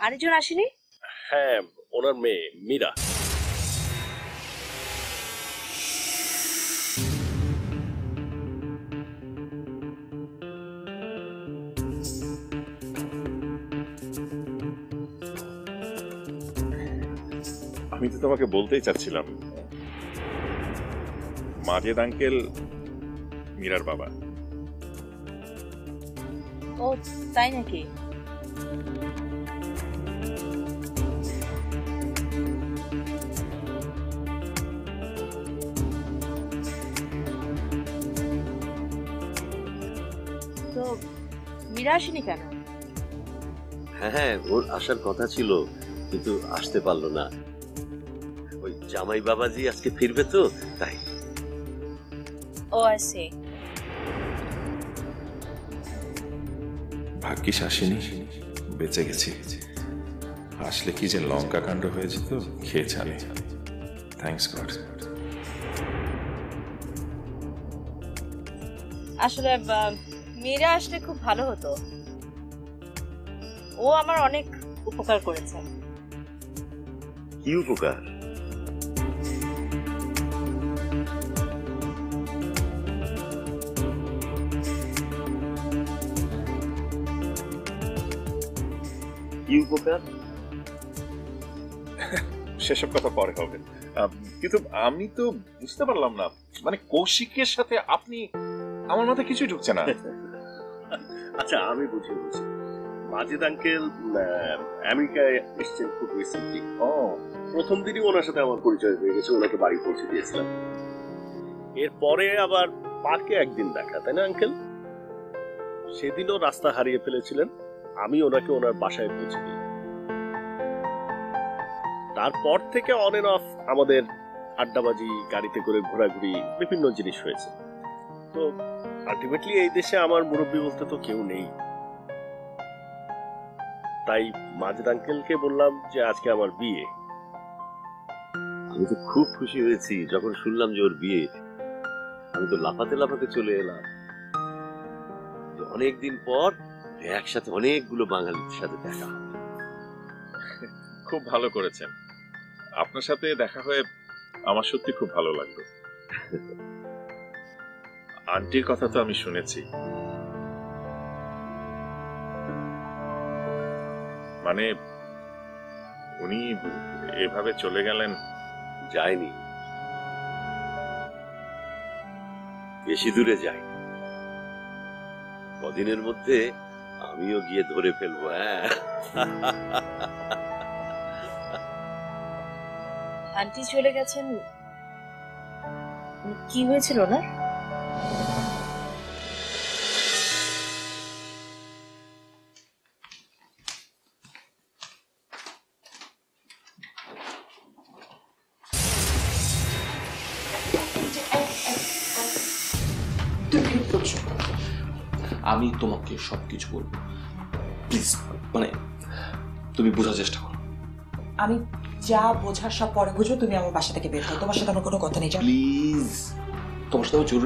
আরেকজন আসেনি? হ্যাঁ, ওনার মেয়ে মীরা। আমি তো তোমাকে বলতেই চাচ্ছিলাম, মাজেদ আঙ্কেল মীরার বাবা। ও তাই নাকি? তো মীরা আসেনি কেন? হ্যাঁ, ওর আসার কথা ছিল কিন্তু আসতে পারলো না। ওই জামাই বাবাজি আজকে ফিরবে তো তাই। ও আসে। ভাগ্যিস আসেনি, বেঁচে গেছি। আসলে কি যে লঙ্কা কাণ্ড হয়ে যেত, খেয়ে ছাড়ে। Thanks god. আসলে মীরা আসলে খুব ভালো হতো। ও আমার অনেক উপকার করেছে। কি উপকার? কি উপকার? সেসব কথা পরে হবে। কিন্তু আমি তো বুঝতে পারলাম না, মানে কৌশিকের সাথে আপনি, আমার মাথায় কিছুই ঢুকছে না। আচ্ছা, আমি বুঝিয়ে বলছি। মাজেদ আঙ্কেল আমেরিকায় এসেছেন খুব রিসেন্টলি। ও, প্রথম দিনই ওনার সাথে আমার পরিচয় হয়ে গেছে, ওনাকে বাড়ি পৌঁছে দিয়েছিলাম। এরপরে আবার পার্কে একদিন দেখা, তাই না আঙ্কেল? সেদিনও রাস্তা হারিয়ে ফেলেছিলেন, আমি ওনাকে ওনার বাসায় পৌঁছে দিই। তারপর থেকে অন এন্ড অফ আমাদের আড্ডাবাজি, গাড়িতে করে ঘোরাঘুরি, বিভিন্ন জিনিস হয়েছে। তো আলটিমেটলি এই দেশে আমার মুরব্বী বলতে তো কেউ নেই। তাই মাজেদ আঙ্কেলকে বললাম যে আজকে আমার বিয়ে। আমি তো খুব খুশি হয়েছি যখন শুনলাম যে ওর বিয়ে। আমি তো লাফাতে লাফাতে চলে এলাম। অনেকদিন পর একসাথে অনেকগুলো বাঙালির সাথে দেখা। খুব ভালো করেছেন। আপনার সাথে দেখা হয়ে আমার সত্যি খুব ভালো লাগলো। আন্টির কথা তো আমি শুনেছি, মানে উনি এভাবে চলে গেলেন। যায়নি, বেশি দূরে যাই, কদিনের মধ্যে আমিও গিয়ে ধরে ফেলবো। হ্যাঁ, আন্টি চলে গেছেন, কি হয়েছিল না? আমি তোমাকে সবকিছু বলবো, প্লিজ। মানে তুমি বোঝার চেষ্টা করো। আমি যা বোঝার সব পরে বুঝবো। তুমি আমার বাসা থেকে বের হও, তোমার সাথে আমার কোনো কথা নেই। প্লিজ, তোমার সাথে আমার জরুরি